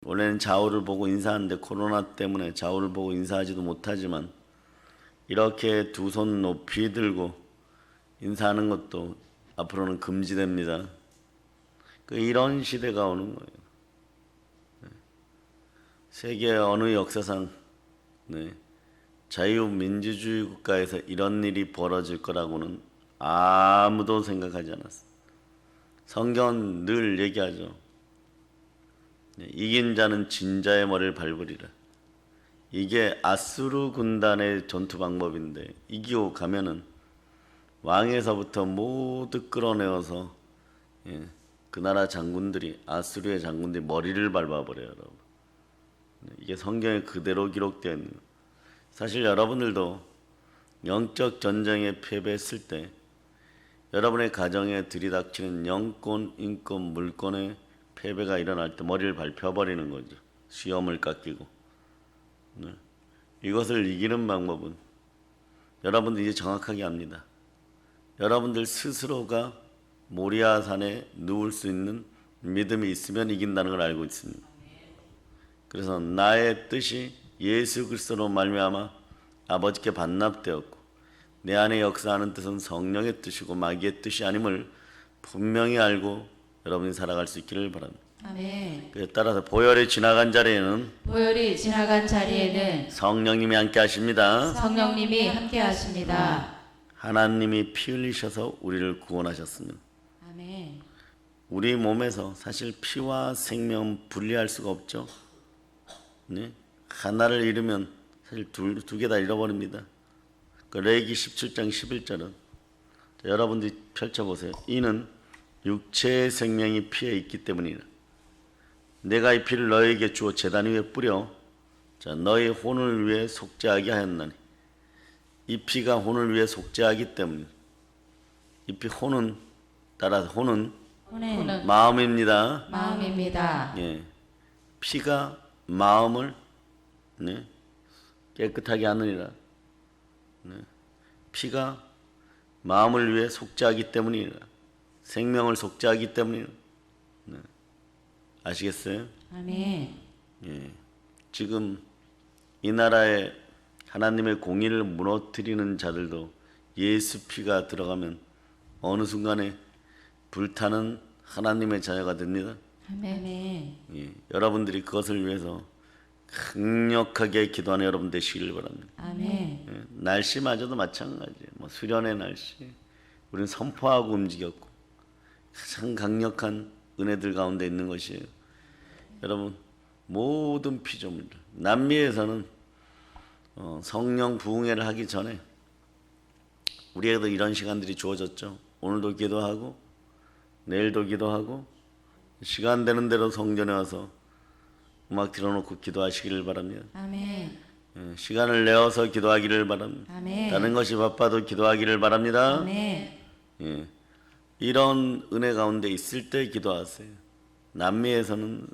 원래는 좌우를 보고 인사하는데 코로나 때문에 좌우를 보고 인사하지도 못하지만 이렇게 두 손 높이 들고 인사하는 것도 앞으로는 금지됩니다. 이런 시대가 오는 거예요. 세계 어느 역사상 자유민주주의 국가에서 이런 일이 벌어질 거라고는 아무도 생각하지 않았어요. 성경은 늘 얘기하죠. 이긴 자는 진자의 머리를 밟으리라. 이게 아수르 군단의 전투 방법인데 이기고 가면은 왕에서부터 모두 끌어내어서 그 나라 장군들이 아수르의 장군들이 머리를 밟아버려요, 여러분. 이게 성경에 그대로 기록되어 있는 거예요. 사실 여러분들도 영적 전쟁에 패배했을 때 여러분의 가정에 들이닥치는 영권, 인권, 물권의 패배가 일어날 때 머리를 밟혀버리는 거죠. 시험을 깎이고. 이것을 이기는 방법은 여러분들 이제 정확하게 압니다. 여러분들 스스로가 모리아산에 누울 수 있는 믿음이 있으면 이긴다는 걸 알고 있습니다. 그래서 나의 뜻이 예수 그리스도로 말미암아 아버지께 반납되었고 내 안에 역사하는 뜻은 성령의 뜻이고 마귀의 뜻이 아님을 분명히 알고 여러분이 살아갈 수 있기를 바랍니다. 아멘. 따라서 보혈이 지나간 자리에는 성령님이 함께 하십니다. 성령님이 함께 하십니다. 하나님이 피 흘리셔서 우리를 구원하셨습니다. 아멘. 우리 몸에서 사실 피와 생명 분리할 수가 없죠. 하나를 잃으면 사실 두 개 다 잃어버립니다. 레위기 17장 11절은 여러분들이 펼쳐보세요. 이는 육체의 생명이 피에 있기 때문이라. 내가 이 피를 너에게 주어 제단 위에 뿌려 너의 혼을 위해 속죄하게 하였나니. 이 피가 혼을 위해 속죄하기 때문에 이 피 혼은 따라서 혼은 마음입니다. 마음입니다. 피가 마음을 깨끗하게 하느니라. 피가 마음을 위해 속죄하기 때문이라. 생명을 속죄하기 때문이라. 아시겠어요? 아멘. 지금 이 나라에 하나님의 공의를 무너뜨리는 자들도 예수 피가 들어가면 어느 순간에 불타는 하나님의 자녀가 됩니다. 아멘. 여러분들이 그것을 위해서 강력하게 기도하는 여러분 되시기를 바랍니다. 아멘. 날씨마저도 마찬가지예요. 수련의 날씨, 우리는 선포하고 움직였고 가장 강력한 은혜들 가운데 있는 것이에요. 여러분 모든 피조물들, 남미에서는 성령 부흥회를 하기 전에 우리에게도 이런 시간들이 주어졌죠. 오늘도 기도하고 내일도 기도하고 시간 되는 대로 성전에 와서 음악 틀어놓고 기도하시기를 바랍니다. 아멘. 시간을 내어서 기도하기를 바랍니다. 아멘. 다른 것이 바빠도 기도하기를 바랍니다. 아멘. 이런 은혜 가운데 있을 때 기도하세요. 남미에서는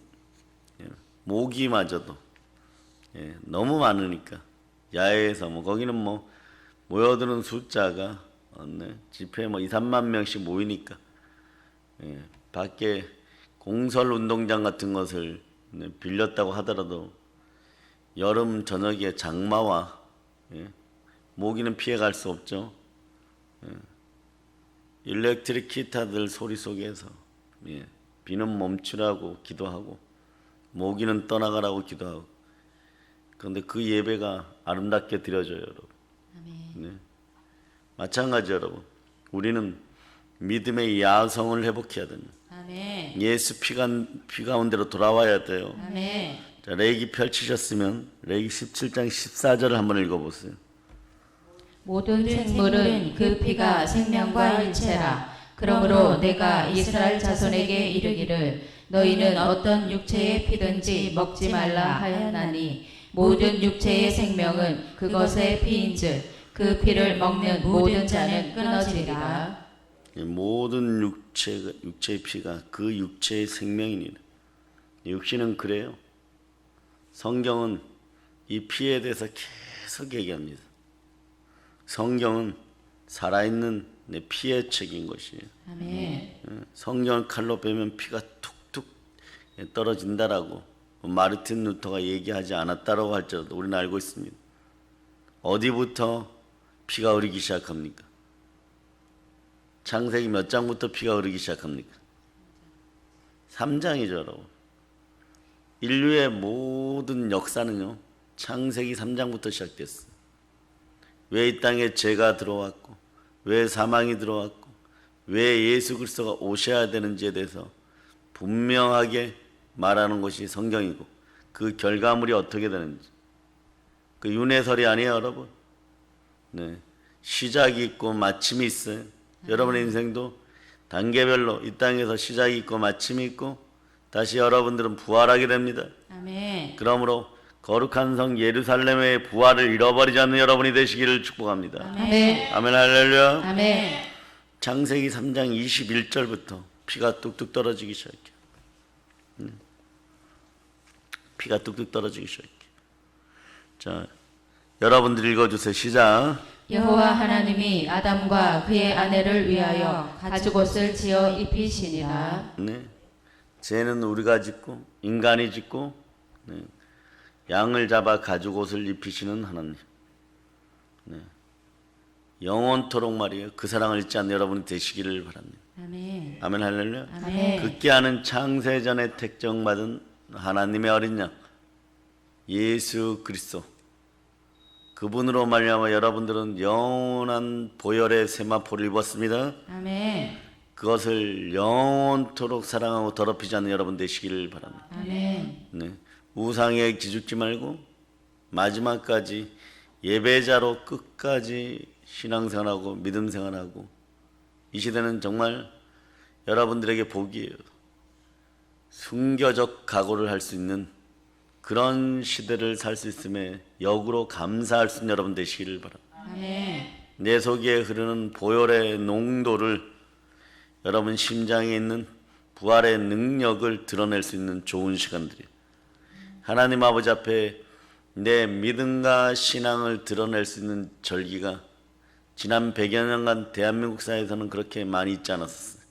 모기마저도 너무 많으니까 야외에서 거기는 모여드는 숫자가 집회에 2, 3만 명씩 모이니까 밖에 공설 운동장 같은 것을 빌렸다고 하더라도 여름 저녁에 장마와 모기는 피해갈 수 없죠. 일렉트릭 기타들 소리 속에서 비는 멈추라고 기도하고 모기는 떠나가라고 기도하고, 그런데 그 예배가 아름답게 드려져요, 여러분. 아멘. 마찬가지 여러분, 우리는 믿음의 야성을 회복해야 됩니다. 아멘. 예수 피 가운데로 돌아와야 돼요. 아멘. 자, 레위기 펼치셨으면 레위기 17장 14절을 한번 읽어보세요. 모든 생물은 그 피가 생명과 일체라. 그러므로 내가 이스라엘 자손에게 이르기를 너희는 어떤 육체의 피든지 먹지 말라 하였나니 모든 육체의 생명은 그것의 피인즉 그 피를 먹는 모든 자는 끊어지리라. 모든 육체의 피가 그 육체의 생명이니라. 육신은 그래요. 성경은 이 피에 대해서 계속 얘기합니다. 성경은 살아있는 내 피의 책인 것이에요. 아멘. 성경을 칼로 베면 피가 툭툭 떨어진다라고 마르틴 루터가 얘기하지 않았다라고 할지라도 우리는 알고 있습니다. 어디부터 피가 흐르기 시작합니까? 창세기 몇 장부터 피가 흐르기 시작합니까? 3장이죠, 여러분. 인류의 모든 역사는요, 창세기 3장부터 시작됐어요. 왜 이 땅에 죄가 들어왔고, 왜 사망이 들어왔고, 왜 예수 그리스도가 오셔야 되는지에 대해서 분명하게 말하는 것이 성경이고, 그 결과물이 어떻게 되는지. 그 윤회설이 아니에요, 여러분. 네. 시작이 있고 마침이 있어요. 여러분의 인생도 단계별로 이 땅에서 시작이 있고 마침이 있고, 다시 여러분들은 부활하게 됩니다. 아멘. 그러므로 거룩한 성 예루살렘의 부활을 잃어버리지 않는 여러분이 되시기를 축복합니다. 아멘. 아멘 할렐루야. 아멘. 창세기 3장 21절부터 피가 뚝뚝 떨어지기 시작해요. 피가 뚝뚝 떨어지기 시작해요. 자, 여러분들 읽어주세요. 시작. 여호와 하나님이 아담과 그의 아내를 위하여 가죽옷을 지어 입히시니라. 네. 죄는 우리가 짓고 인간이 짓고, 네. 양을 잡아 가죽옷을 입히시는 하나님. 네. 영원토록 말이에요. 그 사랑을 잊지 않는 여러분이 되시기를 바랍니다. 아멘. 아멘 할렐루야. 아멘. 극기하는 창세전에 택정받은 하나님의 어린 양 예수 그리스도, 그분으로 말미암아 여러분들은 영원한 보혈의 세마포를 입었습니다. 아멘. 그것을 영원토록 사랑하고 더럽히지 않는 여러분 되시기를 바랍니다. 아멘. 네. 우상에 기죽지 말고 마지막까지 예배자로 끝까지 신앙생활하고 믿음생활하고, 이 시대는 정말 여러분들에게 복이에요. 순교적 각오를 할 수 있는 그런 시대를 살 수 있음에 역으로 감사할 수 있는 여러분 되시기를 바랍니다. 아멘. 내 속에 흐르는 보혈의 농도를, 여러분 심장에 있는 부활의 능력을 드러낼 수 있는 좋은 시간들이에요. 하나님 아버지 앞에 내 믿음과 신앙을 드러낼 수 있는 절기가 지난 100여 년간 대한민국 사회에서는 그렇게 많이 있지 않았어요.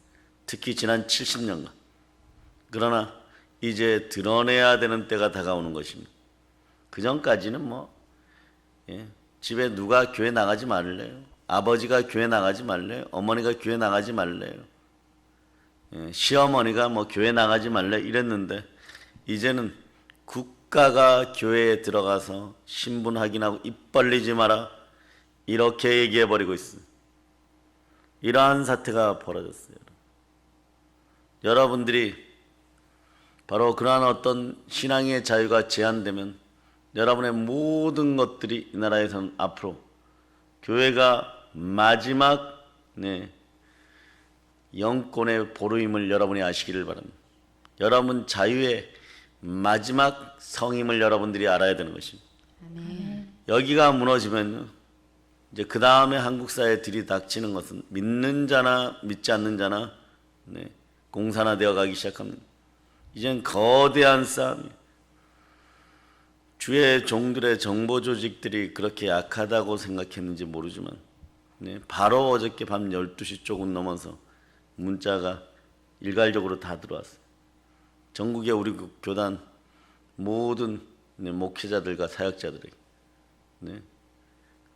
특히 지난 70년간. 그러나 이제 드러내야 되는 때가 다가오는 것입니다. 그 전까지는 집에 누가 교회 나가지 말래요. 아버지가 교회 나가지 말래요. 어머니가 교회 나가지 말래요. 시어머니가 교회 나가지 말래 이랬는데, 이제는 국가가 교회에 들어가서 신분 확인하고 입 벌리지 마라 이렇게 얘기해버리고 있어요. 이러한 사태가 벌어졌어요. 여러분들이 바로 그러한 어떤 신앙의 자유가 제한되면 여러분의 모든 것들이 이 나라에서는 앞으로 교회가 마지막 영권의 보루임을 여러분이 아시기를 바랍니다. 여러분 자유의 마지막 성임을 여러분들이 알아야 되는 것입니다. 아멘. 여기가 무너지면 이제 그 다음에 한국 사회에 들이닥치는 것은 믿는 자나 믿지 않는 자나 공산화되어 가기 시작합니다. 이젠 거대한 싸움이, 주의 종들의 정보 조직들이 그렇게 약하다고 생각했는지 모르지만 바로 어저께 밤 12시 조금 넘어서 문자가 일괄적으로 다 들어왔어요. 전국의 우리 교단 모든 목회자들과 사역자들에게.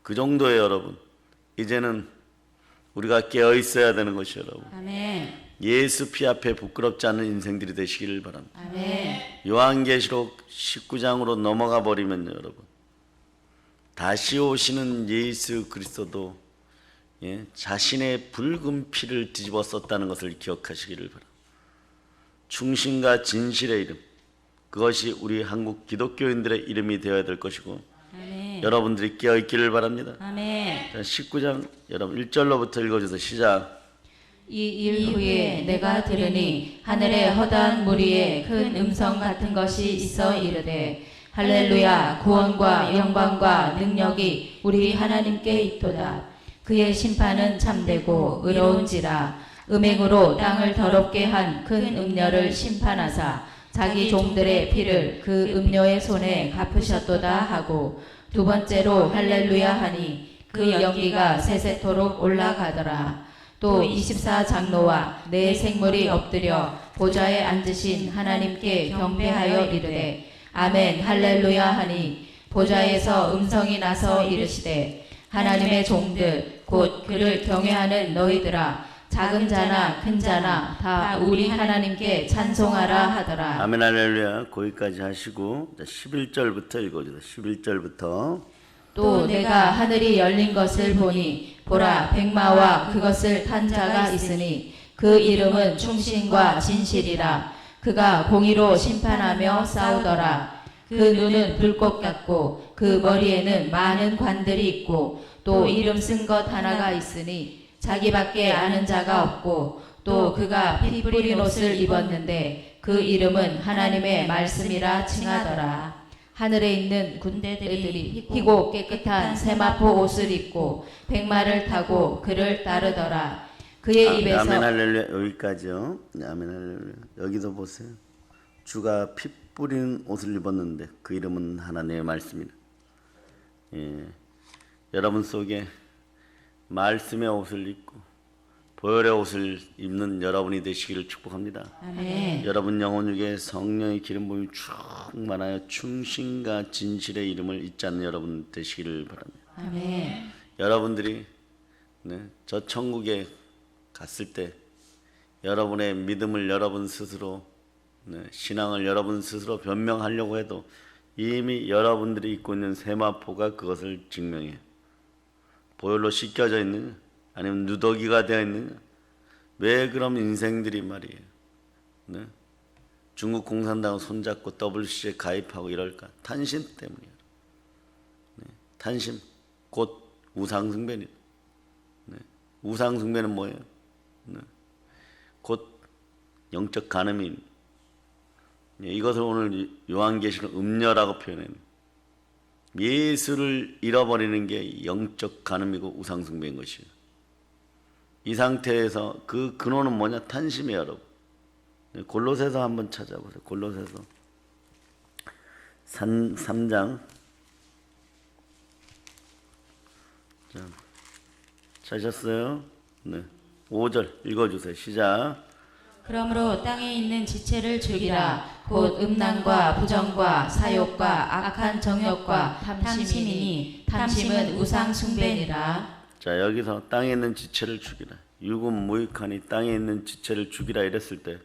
그 정도의 여러분, 이제는 우리가 깨어 있어야 되는 것이 여러분. 아멘. 예수 피 앞에 부끄럽지 않은 인생들이 되시기를 바랍니다. 아멘. 요한계시록 19장으로 넘어가 버리면 여러분, 다시 오시는 예수 그리스도도 자신의 붉은 피를 뒤집어 썼다는 것을 기억하시기를 바랍니다. 충신과 진실의 이름, 그것이 우리 한국 기독교인들의 이름이 되어야 될 것이고, 아멘. 여러분들이 깨어있기를 바랍니다. 아멘. 자, 19장 여러분 1절로부터 읽어주세요. 시작. 이 일 후에 내가 들으니 하늘의 허다한 무리에 큰 음성 같은 것이 있어 이르되, 할렐루야, 구원과 영광과 능력이 우리 하나님께 있도다. 그의 심판은 참되고 의로운지라. 음행으로 땅을 더럽게 한 큰 음녀를 심판하사 자기 종들의 피를 그 음녀의 손에 갚으셨도다 하고, 두 번째로 할렐루야 하니 그 연기가 세세토록 올라가더라. 또 24장로와 네 생물이 엎드려 보좌에 앉으신 하나님께 경배하여 이르되, 아멘 할렐루야 하니 보좌에서 음성이 나서 이르시되 하나님의 종들 곧 그를 경외하는 너희들아 작은 자나 큰 자나 다 우리 하나님께 찬송하라 하더라. 아멘 할렐루야. 거기까지 하시고 11절부터 읽어주세요. 11절부터. 또 내가 하늘이 열린 것을 보니 보라 백마와 그것을 탄 자가 있으니 그 이름은 충신과 진실이라. 그가 공의로 심판하며 싸우더라. 그 눈은 불꽃 같고 그 머리에는 많은 관들이 있고 또 이름 쓴 것 하나가 있으니 자기밖에 아는 자가 없고 또 그가 피 뿌린 옷을 입었는데 그 이름은 하나님의 말씀이라 칭하더라. 하늘에 있는 군대들이 희고 깨끗한 세마포 옷을 입고 백마를 타고 그를 따르더라. 그의 입에서 아멘 할렐루야. 여기까지요. 아멘 할렐루야. 여기도 보세요. 주가 피 뿌린 옷을 입었는데 그 이름은 하나님의 말씀이다. 예. 여러분 속에 말씀의 옷을 입고 보혈의 옷을 입는 여러분이 되시기를 축복합니다. 아멘. 여러분 영혼 중에 성령의 기름 부음이 충만하여 충신과 진실의 이름을 잊지 않는 여러분 되시기를 바랍니다. 아멘. 여러분들이 저 천국에 갔을 때 여러분의 믿음을 여러분 스스로 신앙을 여러분 스스로 변명하려고 해도 이미 여러분들이 입고 있는 세마포가 그것을 증명해요. 보혈로 씻겨져 있느냐 아니면 누더기가 되어 있느냐. 왜 그럼 인생들이 말이에요 중국 공산당 손잡고 WC에 가입하고 이럴까? 탄심 때문이에요. 탄심 곧 우상숭배입니다. 우상숭배는 뭐예요? 곧 영적 간음입니다. 이것을 오늘 요한계시록 음녀라고 표현합니다. 예수를 잃어버리는 게 영적 간음이고 우상숭배인 것이에요. 이 상태에서 그 근원은 뭐냐? 탄심이에요, 여러분. 골로새서 한번 찾아보세요. 골로새서 3장. 자, 찾으셨어요? 네. 5절 읽어주세요. 시작. 그러므로 땅에 있는 지체를 즐기라. 곧 음란과 부정과 사욕과 악한 정욕과 탐심이니 탐심은 우상 숭배니라. 자, 여기서 땅에 있는 지체를 죽이라. 육은 무익하니 땅에 있는 지체를 죽이라 이랬을 때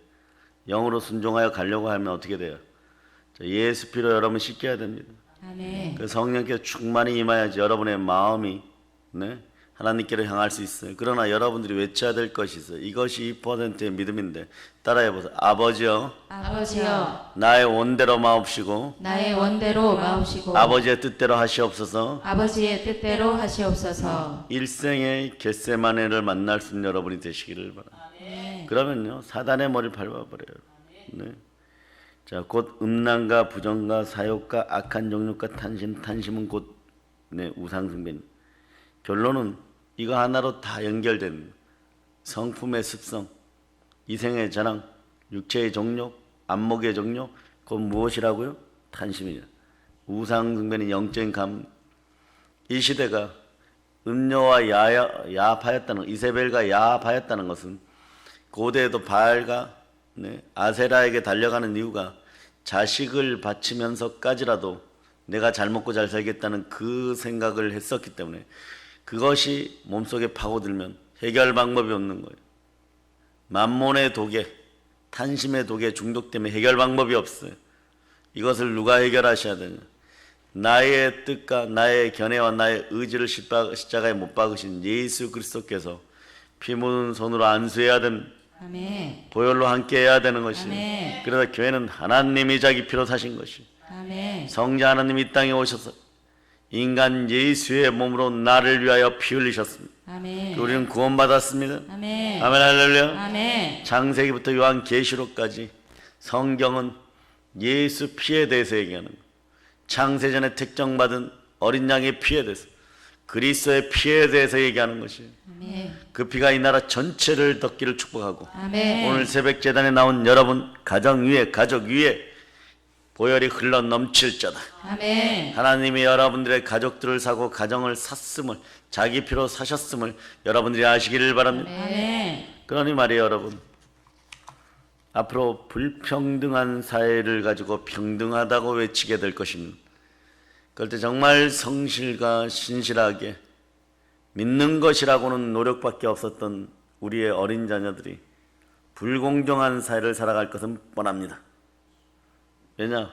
영으로 순종하여 가려고 하면 어떻게 돼요? 자, 예수 피로 여러분 씻겨야 됩니다. 아멘. 그 성령께서 충만히 임하여야지 여러분의 마음이 하나님께로 향할 수 있어요. 그러나 여러분들이 외쳐야 될 것이 있어요. 이것이 2%의 믿음인데 따라해 보세요. 아버지여, 아버지여, 나의 원대로 마옵시고 나의 원대로 마옵시고 아버지의 뜻대로 하시옵소서. 아버지의 뜻대로 하시옵소서. 일생의 겟세마네를 만날 수 있는 여러분이 되시기를 바랍니다. 그러면요 사단의 머리를 밟아버려요. 네. 자, 곧 음란과 부정과 사욕과 악한 정욕과 탄심은 곧 우상숭배입니다. 결론은 이거 하나로 다 연결된 성품의 습성, 이생의 자랑, 육체의 정욕, 안목의 정욕, 그건 무엇이라고요? 탄심이냐. 우상숭배는 영적인 감. 이 시대가 음녀와 야합하였다는, 이세벨과 야합하였다는 것은 고대에도 바알과 아세라에게 달려가는 이유가 자식을 바치면서까지라도 내가 잘 먹고 잘 살겠다는 그 생각을 했었기 때문에 그것이 몸속에 파고들면 해결 방법이 없는 거예요. 만몬의 독에, 탄심의 독에 중독되면 해결 방법이 없어요. 이것을 누가 해결하셔야 되냐? 나의 뜻과 나의 견해와 나의 의지를 십자가에 못 박으신 예수 그리스도께서 피 묻은 손으로 안수해야 되는, 아멘. 보혈로 함께 해야 되는 것이에요. 아멘. 그래서 교회는 하나님이 자기 피로 사신 것이에요. 아멘. 성자 하나님이 이 땅에 오셔서 인간 예수의 몸으로 나를 위하여 피 흘리셨습니다. 아멘. 우리는 구원받았습니다. 아멘. 아멘 할렐루야. 아멘. 창세기부터 요한계시록까지 성경은 예수 피에 대해서 얘기하는 거예요. 창세전에 택정받은 어린 양의 피에 대해서, 그리스도의 피에 대해서 얘기하는 것이에요. 아멘. 그 피가 이 나라 전체를 덮기를 축복하고 아멘. 오늘 새벽 제단에 나온 여러분 가정 위에, 가족 위에 보혈이 흘러 넘칠자다. 아멘. 하나님이 여러분들의 가족들을 사고 가정을 샀음을, 자기 피로 사셨음을 여러분들이 아시기를 바랍니다. 아멘. 그러니 말이에요, 여러분. 앞으로 불평등한 사회를 가지고 평등하다고 외치게 될 것입니다. 그럴 때 정말 성실과 신실하게 믿는 것이라고는 노력밖에 없었던 우리의 어린 자녀들이 불공정한 사회를 살아갈 것은 뻔합니다. 왜냐?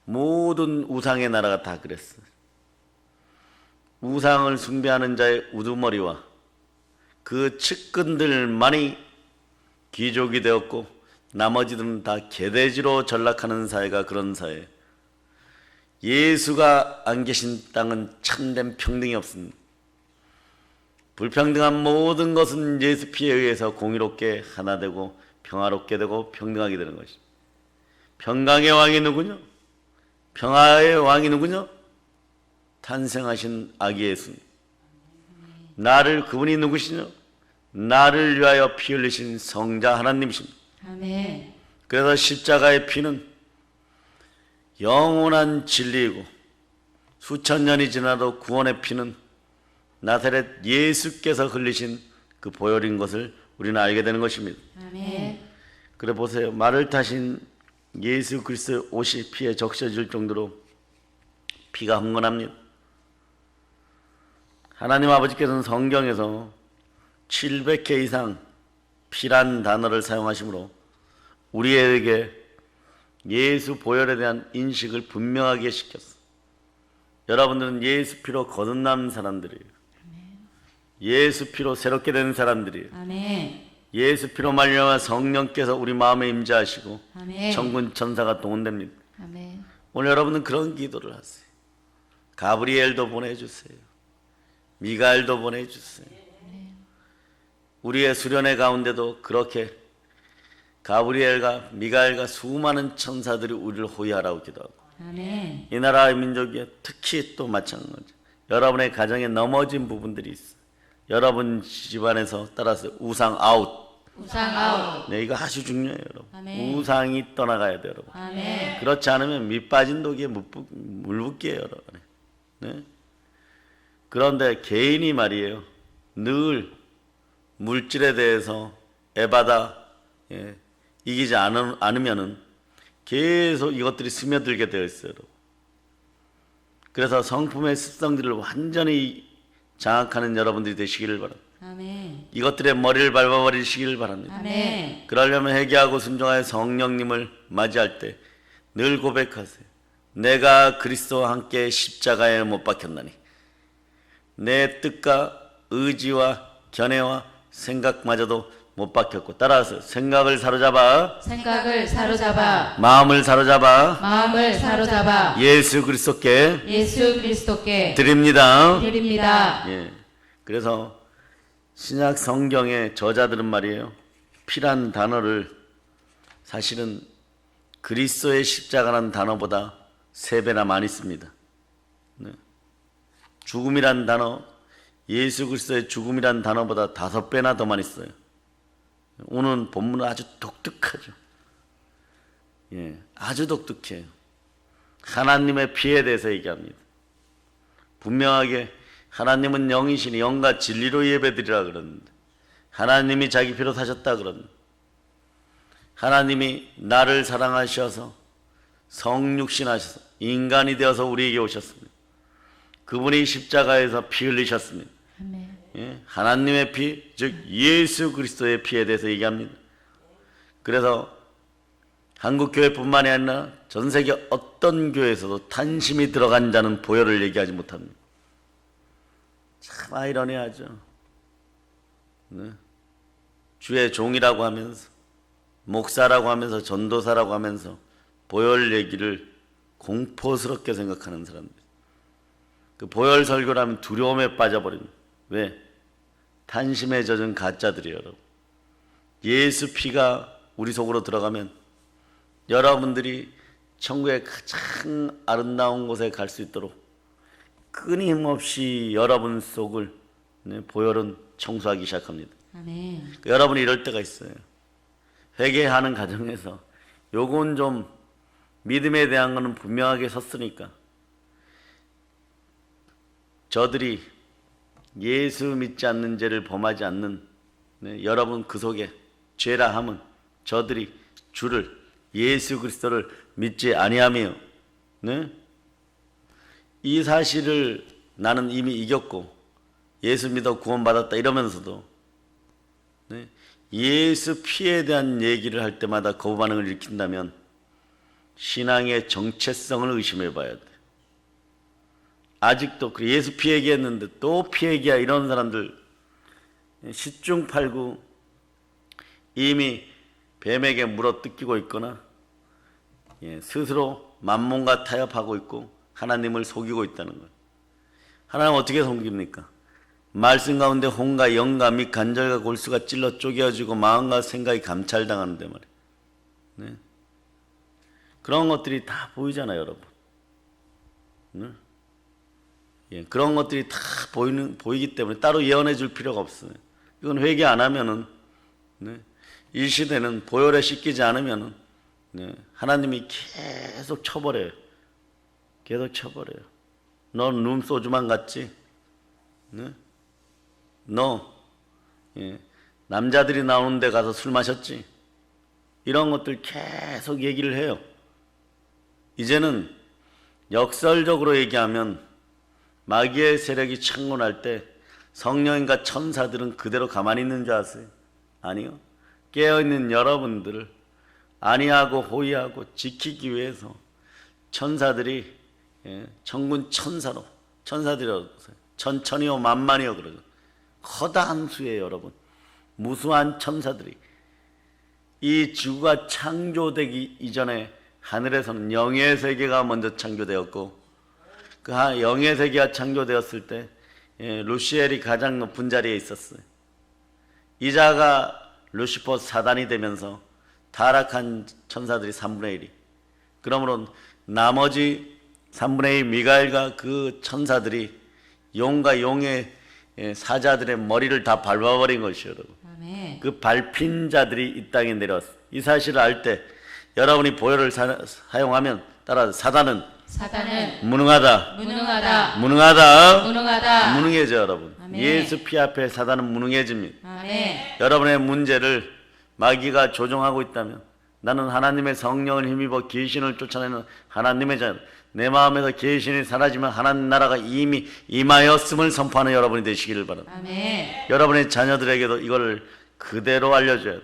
모든 우상의 나라가 다 그랬어요. 우상을 숭배하는 자의 우두머리와 그 측근들만이 귀족이 되었고 나머지들은 다 개돼지로 전락하는 사회가 그런 사회. 예수가 안 계신 땅은 참된 평등이 없습니다. 불평등한 모든 것은 예수 피에 의해서 공의롭게 하나 되고 평화롭게 되고 평등하게 되는 것입니다. 평강의 왕이 누구냐? 평화의 왕이 누구냐? 탄생하신 아기 예수. 그분이 누구시냐? 나를 위하여 피 흘리신 성자 하나님이십니다. 아멘. 그래서 십자가의 피는 영원한 진리이고 수천 년이 지나도 구원의 피는 나사렛 예수께서 흘리신 그 보혈인 것을 우리는 알게 되는 것입니다. 아멘. 그래 보세요. 말을 타신 예수 그리스도의 옷이 피에 적셔질 정도로 피가 흥건합니다. 하나님 아버지께서는 성경에서 700회 이상 피란 단어를 사용하시므로 우리에게 예수 보혈에 대한 인식을 분명하게 시켰어. 여러분들은 예수 피로 거듭난 사람들이에요. 예수 피로 새롭게 된 사람들이에요. 아멘. 예수 피로 말미암아 성령께서 우리 마음에 임재하시고 아멘. 천군 천사가 동원됩니다. 아멘. 오늘 여러분은 그런 기도를 하세요. 가브리엘도 보내주세요. 미가엘도 보내주세요. 우리의 수련회 가운데도 그렇게 가브리엘과 미가엘과 수많은 천사들이 우리를 호위하라고 기도하고, 아멘. 이 나라의 민족이 특히 또 마찬가지. 여러분의 가정에 넘어진 부분들이 있어요. 여러분 집안에서 따라서 우상 아웃. 우상 아웃. 네, 이거 아주 중요해요, 여러분. 아멘. 우상이 떠나가야 돼요, 여러분. 아멘. 그렇지 않으면 밑 빠진 독에 물 붓기예요, 여러분. 네? 그런데 개인이 말이에요, 늘 물질에 대해서 에바다 이기지 않으면은 계속 이것들이 스며들게 되어 있어요, 여러분. 그래서 성품의 습성들을 완전히 장악하는 여러분들이 되시기를 바랍니다. 아멘. 이것들의 머리를 밟아버리시기를 바랍니다. 아멘. 그러려면 회개하고 순종하여 성령님을 맞이할 때 늘 고백하세요. 내가 그리스도와 함께 십자가에 못 박혔나니 내 뜻과 의지와 견해와 생각마저도 못 박혔고, 따라서 생각을 사로잡아 생각을 사로잡아 마음을 사로잡아 마음을 사로잡아 예수 그리스도께 예수 그리스도께 드립니다. 드립니다. 예. 그래서 신약 성경의 저자들은 말이에요, 피란 단어를 사실은 그리스도의 십자가라는 단어보다 3배나 많이 씁니다. 네. 죽음이란 단어, 예수 그리스도의 죽음이란 단어보다 5배나 더 많이 써요. 오늘 본문은 아주 독특하죠. 예, 아주 독특해요. 하나님의 피에 대해서 얘기합니다. 분명하게 하나님은 영이시니 영과 진리로 예배드리라 그러는데, 하나님이 자기 피로 사셨다 그러는데, 하나님이 나를 사랑하셔서 성육신하셔서 인간이 되어서 우리에게 오셨습니다. 그분이 십자가에서 피 흘리셨습니다. 아멘. 예, 하나님의 피, 즉 예수 그리스도의 피에 대해서 얘기합니다. 그래서 한국 교회뿐만이 아니라 전 세계 어떤 교회에서도 탄심이 들어간 자는 보혈을 얘기하지 못합니다. 참 아이러니하죠. 네. 주의 종이라고 하면서, 목사라고 하면서, 전도사라고 하면서 보혈 얘기를 공포스럽게 생각하는 사람들. 그 보혈 설교라면 두려움에 빠져버립니다. 왜? 탄심에 젖은 가짜들이에요, 여러분. 예수 피가 우리 속으로 들어가면 여러분들이 천국의 가장 아름다운 곳에 갈 수 있도록 끊임없이 여러분 속을 보혈은 청소하기 시작합니다. 아멘. 여러분이 이럴 때가 있어요. 회개하는 과정에서 요건 좀 믿음에 대한 거는 분명하게 섰으니까 저들이 예수 믿지 않는 죄를 범하지 않는 여러분 그 속에 죄라 함은 저들이 주를 예수 그리스도를 믿지 아니하며, 네? 이 사실을 나는 이미 이겼고 예수 믿어 구원받았다 이러면서도, 네? 예수 피에 대한 얘기를 할 때마다 거부 반응을 일으킨다면 신앙의 정체성을 의심해 봐야 돼. 아직도 예수 피 얘기했는데 또 피 얘기야 이런 사람들 시중팔구 이미 뱀에게 물어 뜯기고 있거나 스스로 만몬과 타협하고 있고 하나님을 속이고 있다는 거예요. 하나님 어떻게 속입니까? 말씀 가운데 혼과 영과 및 간절과 골수가 찔러 쪼개어지고 마음과 생각이 감찰당하는데 말이에요. 네? 그런 것들이 다 보이잖아요, 여러분. 네? 그런 것들이 다 보이기 때문에 따로 예언해 줄 필요가 없어요. 이건 회개 안 하면은, 네? 이 시대는 보혈에 씻기지 않으면은, 네? 하나님이 계속 쳐버려요. 계속 쳐버려요. 넌 룸소주만 갔지? 네? 너 남자들이 나오는 데 가서 술 마셨지? 이런 것들 계속 얘기를 해요. 이제는 역설적으로 얘기하면 마귀의 세력이 창문할 때 성령인가 천사들은 그대로 가만히 있는 줄 아세요? 아니요. 깨어있는 여러분들을 안위하고 호위하고 지키기 위해서 천사들이 천군 천사로, 천사들이라고 천천히요 만만히요 그러죠. 허다한 수예요, 여러분. 무수한 천사들이 이 지구가 창조되기 이전에 하늘에서는 영의 세계가 먼저 창조되었고, 그 영의 세계가 창조되었을 때 루시엘이 가장 높은 자리에 있었어요. 이 자가 루시퍼 사단이 되면서 타락한 천사들이 3분의 1이, 그러므로 나머지 3분의 1 미가엘과 그 천사들이 용과 용의 사자들의 머리를 다 밟아버린 것이요, 여러분. 아멘. 그 밟힌 자들이 이 땅에 내려왔어요. 이 사실을 알 때 여러분이 보혈을 사용하면 따라 사단은 무능하다. 무능해져, 여러분. 아멘. 예수 피 앞에 사단은 무능해집니다. 아멘. 여러분의 문제를 마귀가 조종하고 있다면 나는 하나님의 성령을 힘입어 귀신을 쫓아내는 하나님의 자, 내 마음에서 귀신이 사라지면 하나님 나라가 이미 임하였음을 선포하는 여러분이 되시기를 바랍니다. 아멘. 여러분의 자녀들에게도 이걸 그대로 알려줘야 돼.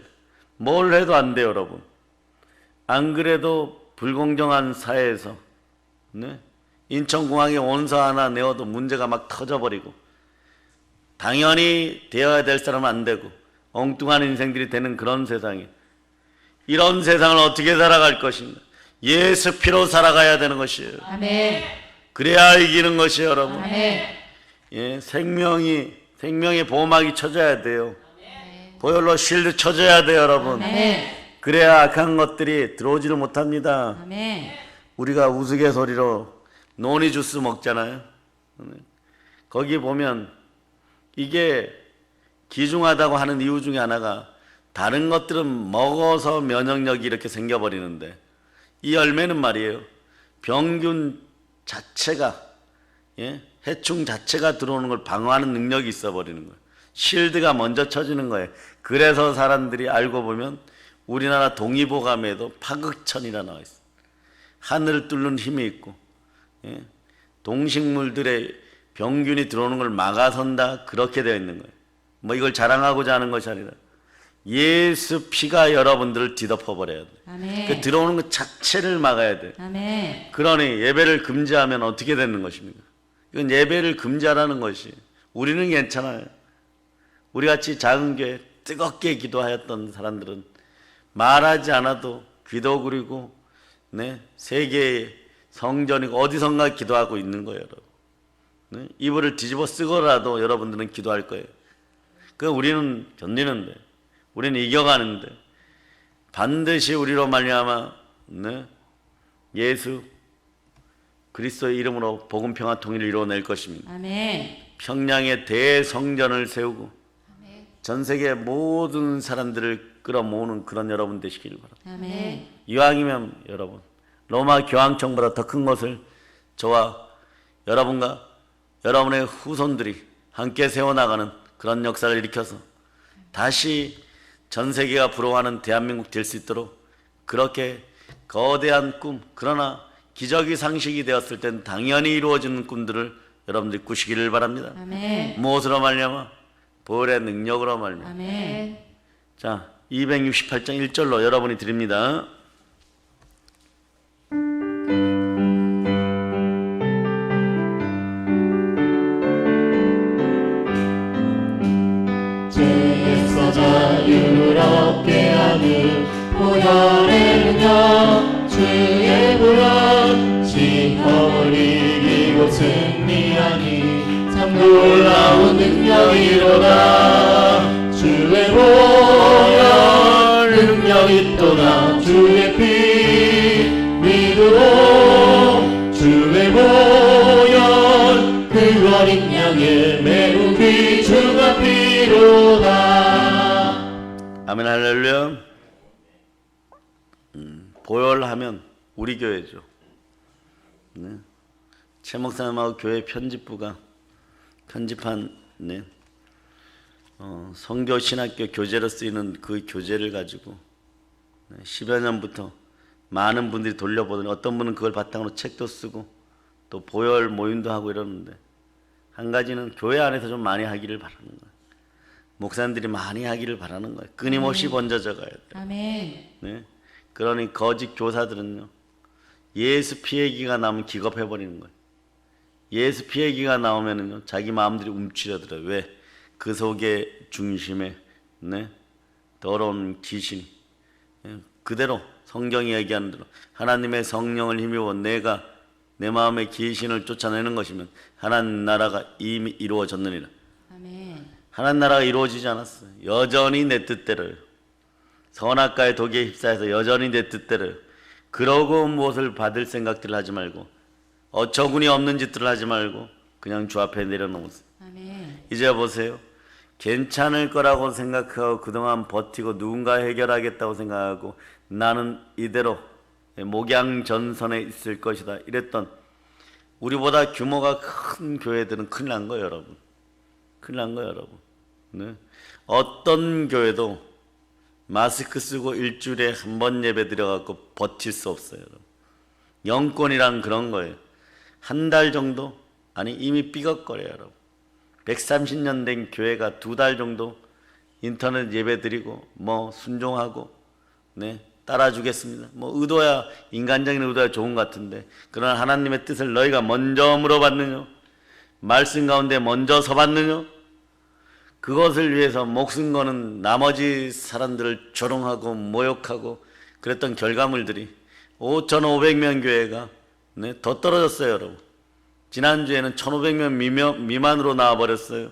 뭘 해도 안 돼요, 여러분. 안 그래도 불공정한 사회에서, 네? 인천공항에 원서 하나 내어도 문제가 막 터져버리고, 당연히 되어야 될 사람은 안 되고 엉뚱한 인생들이 되는 그런 세상에, 이런 세상을 어떻게 살아갈 것인가? 예수 피로 살아가야 되는 것이에요. 아멘. 그래야 이기는 것이에요, 여러분. 아멘. 생명의 보호막이 쳐져야 돼요. 보혈로 실드 쳐져야 돼요, 여러분. 아멘. 그래야 악한 것들이 들어오지를 못합니다. 아멘. 우리가 우스갯소리로 노니 주스 먹잖아요. 거기 보면 이게 기중하다고 하는 이유 중에 하나가 다른 것들은 먹어서 면역력이 이렇게 생겨버리는데 이 열매는 말이에요. 병균 자체가, 해충 자체가 들어오는 걸 방어하는 능력이 있어 버리는 거예요. 실드가 먼저 쳐지는 거예요. 그래서 사람들이 알고 보면 우리나라 동의보감에도 파극천이라 나와 있어요. 하늘을 뚫는 힘이 있고, 동식물들의 병균이 들어오는 걸 막아선다, 그렇게 되어 있는 거예요. 뭐 이걸 자랑하고자 하는 것이 아니라 예수 피가 여러분들을 뒤덮어버려야 돼요. 아멘. 그 들어오는 것 자체를 막아야 돼요. 아멘. 그러니 예배를 금지하면 어떻게 되는 것입니까? 이건 예배를 금지하라는 것이, 우리는 괜찮아요. 우리같이 작은 교회 뜨겁게 기도하였던 사람들은 말하지 않아도 기도 그리고 세계의 성전이고 어디선가 기도하고 있는 거예요, 여러분. 이불을 뒤집어 쓰고라도 여러분들은 기도할 거예요. 그 우리는 견디는데, 우리는 이겨가는데 반드시 우리로 말미암아 예수 그리스도의 이름으로 복음 평화 통일을 이루어낼 것입니다. 아멘. 평양에 대성전을 세우고 전 세계 모든 사람들을 끌어모으는 그런 여러분 되시길 바랍니다. 아멘. 이왕이면 여러분 로마 교황청보다 더 큰 것을 저와 여러분과 여러분의 후손들이 함께 세워나가는 그런 역사를 일으켜서 다시 전 세계가 부러워하는 대한민국 될 수 있도록 그렇게 거대한 꿈, 그러나 기적이 상식이 되었을 땐 당연히 이루어지는 꿈들을 여러분들이 꾸시기를 바랍니다. 아멘. 무엇으로 말미암아? 보혈의 능력으로 말미암아. 아멘. 자, 268장 1절로 여러분이 드립니다. 죄에서 자유를 얻게 하는 보혈의 능력, 주의 보혈, 시험을 이기고 승리하니 참 놀라운 능력이로다. 주의 보혈 능력이 있도다. 주의 피 믿으오. 주의 보혈 그 어린 양의 매우 귀중한 피로다. 아멘 할렐루야. 보혈하면 우리 교회죠. 네. 최 목사님하고 교회 편집부가 편집한 성교 신학교 교재로 쓰이는 그 교재를 가지고 10여 년부터 많은 분들이 돌려보더니 어떤 분은 그걸 바탕으로 책도 쓰고 또 보혈 모임도 하고 이러는데, 한 가지는 교회 안에서 좀 많이 하기를 바라는 거예요. 목사님들이 많이 하기를 바라는 거예요. 끊임없이 번져져 가야 돼요. 아멘. 네? 그러니 거짓 교사들은요, 예수 피 얘기가 나오면 기겁해버리는 거예요. 예수 피 얘기가 나오면은요, 자기 마음들이 움츠려들어요. 왜? 그 속에 중심에 더러운 귀신이 그대로 성경이 얘기하는 대로 하나님의 성령을 힘입어 내가 내 마음의 귀신을 쫓아내는 것이면 하나님 나라가 이미 이루어졌느니라. 아멘. 하나님 나라가 이루어지지 않았어요. 여전히 내 뜻대로, 선악과의 독에 휩싸여서 여전히 내 뜻대로. 그러고 무엇을 받을 생각들을 하지 말고 어처구니 없는 짓들을 하지 말고 그냥 주 앞에 내려놓으세요. 아멘. 이제 보세요. 괜찮을 거라고 생각하고 그동안 버티고 누군가 해결하겠다고 생각하고 나는 이대로 목양전선에 있을 것이다 이랬던 우리보다 규모가 큰 교회들은 큰일 난 거예요, 여러분. 큰일 난 거예요, 여러분. 네. 어떤 교회도 마스크 쓰고 일주일에 한 번 예배 드려갖고 버틸 수 없어요, 여러분. 영권이란 그런 거예요. 한 달 정도? 아니 이미 삐걱거려요, 여러분. 130년 된 교회가 2달 정도 인터넷 예배 드리고 순종하고 따라주겠습니다. 의도야, 인간적인 의도야 좋은 것 같은데, 그러나 하나님의 뜻을 너희가 먼저 물어봤느냐? 말씀 가운데 먼저 서봤느냐? 그것을 위해서 목숨 거는 나머지 사람들을 조롱하고 모욕하고 그랬던 결과물들이 5,500명 교회가 더 떨어졌어요, 여러분. 지난주에는 1,500명 미만으로 나와버렸어요.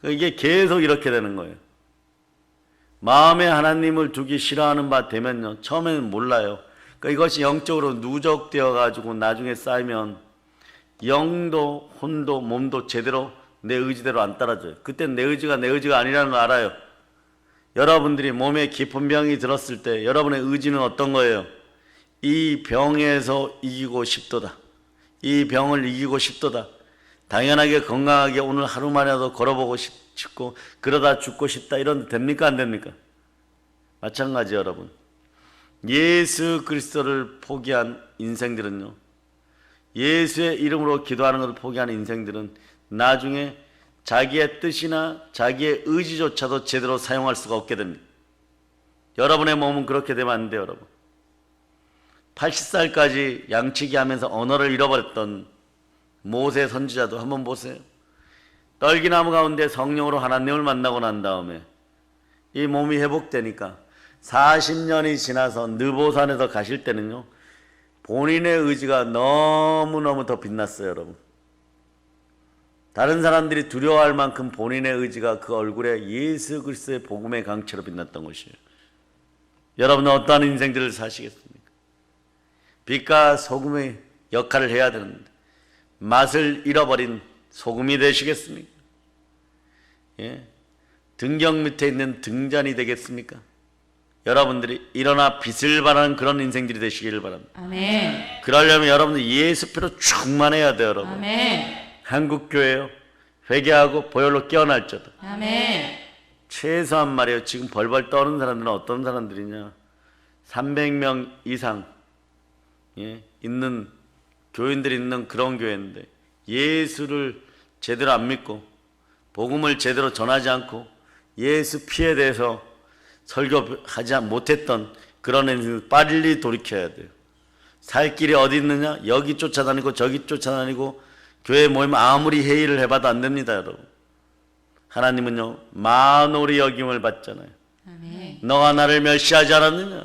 이게 계속 이렇게 되는 거예요. 마음에 하나님을 두기 싫어하는 바 되면요, 처음에는 몰라요. 이것이 영적으로 누적되어 가지고 나중에 쌓이면 영도 혼도 몸도 제대로 내 의지대로 안 따라줘요. 그땐 내 의지가 아니라는 걸 알아요. 여러분들이 몸에 깊은 병이 들었을 때 여러분의 의지는 어떤 거예요? 이 병에서 이기고 싶도다. 이 병을 이기고 싶도다. 당연하게 건강하게 오늘 하루만이라도 걸어보고 싶고 그러다 죽고 싶다. 이런 됩니까? 안 됩니까? 마찬가지 여러분. 예수 그리스도를 포기한 인생들은요, 예수의 이름으로 기도하는 것을 포기한 인생들은 나중에 자기의 뜻이나 자기의 의지조차도 제대로 사용할 수가 없게 됩니다. 여러분의 몸은 그렇게 되면 안 돼요, 여러분. 80살까지 양치기 하면서 언어를 잃어버렸던 모세 선지자도 한번 보세요. 떨기나무 가운데 성령으로 하나님을 만나고 난 다음에 이 몸이 회복되니까 40년이 지나서 느보산에서 가실 때는요, 본인의 의지가 너무너무 더 빛났어요, 여러분. 다른 사람들이 두려워할 만큼 본인의 의지가 그 얼굴에 예수 그리스도의 복음의 강체로 빛났던 것이에요. 여러분은 어떠한 인생들을 사시겠습니까? 빛과 소금의 역할을 해야 되는데 맛을 잃어버린 소금이 되시겠습니까? 예? 등경 밑에 있는 등잔이 되겠습니까? 여러분들이 일어나 빛을 발하는 그런 인생들이 되시기를 바랍니다. 아멘. 그러려면 여러분들 예수피로 충만해야 돼요, 여러분. 아멘. 한국교회요, 회개하고 보혈로 깨어날지어다. 아멘. 최소한 말이에요. 지금 벌벌 떠는 사람들은 어떤 사람들이냐? 300명 이상 있는 교인들이 있는 그런 교회인데 예수를 제대로 안 믿고 복음을 제대로 전하지 않고 예수 피에 대해서 설교하지 못했던 그런 애들 빨리 돌이켜야 돼요. 살 길이 어디 있느냐? 여기 쫓아다니고 저기 쫓아다니고 교회 모임 아무리 회의를 해봐도 안 됩니다, 여러분. 하나님은요 만홀히 여김을 받잖아요. 아멘. 너가 나를 멸시하지 않았느냐?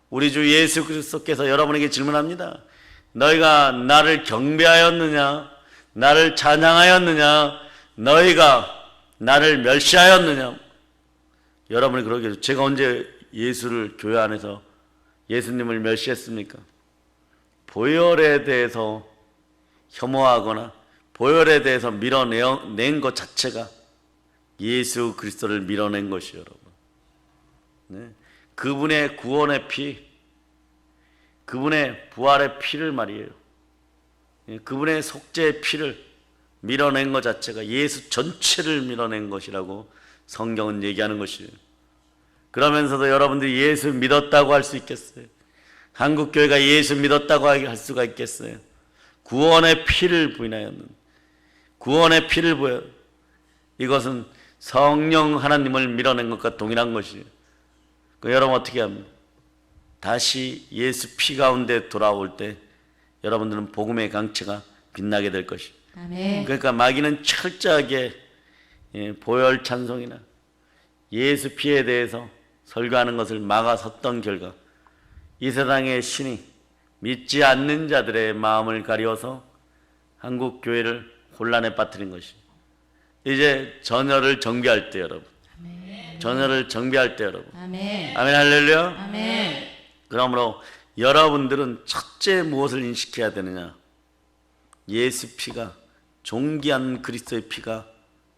우리 주 예수 그리스도께서 여러분에게 질문합니다. 너희가 나를 경배하였느냐? 나를 찬양하였느냐? 너희가 나를 멸시하였느냐? 여러분이 그러게 해서 제가 언제 예수를 교회 안에서 예수님을 멸시했습니까? 보혈에 대해서 혐오하거나 보혈에 대해서 밀어낸 것 자체가 예수 그리스도를 밀어낸 것이요, 여러분. 네. 그분의 구원의 피, 그분의 부활의 피를 말이에요. 그분의 속죄의 피를 밀어낸 것 자체가 예수 전체를 밀어낸 것이라고 성경은 얘기하는 것이에요. 그러면서도 여러분들이 예수 믿었다고 할 수 있겠어요? 한국교회가 예수 믿었다고 할 수가 있겠어요? 구원의 피를 부인하였는, 구원의 피를 부여, 이것은 성령 하나님을 밀어낸 것과 동일한 것이에요. 여러분 어떻게 합니까? 다시 예수 피 가운데 돌아올 때 여러분들은 복음의 강체가 빛나게 될 것이에요. 아멘. 그러니까 마귀는 철저하게 보혈 찬송이나 예수 피에 대해서 설교하는 것을 막아섰던 결과 이 세상의 신이 믿지 않는 자들의 마음을 가리워서 한국 교회를 혼란에 빠뜨린 것이에요. 이제 전열을 정비할 때 여러분, 전열을 정비할 때 여러분, 아멘. 아멘 할렐루야. 아멘. 그러므로 여러분들은 첫째 무엇을 인식해야 되느냐? 예수 피가, 존귀한 그리스도의 피가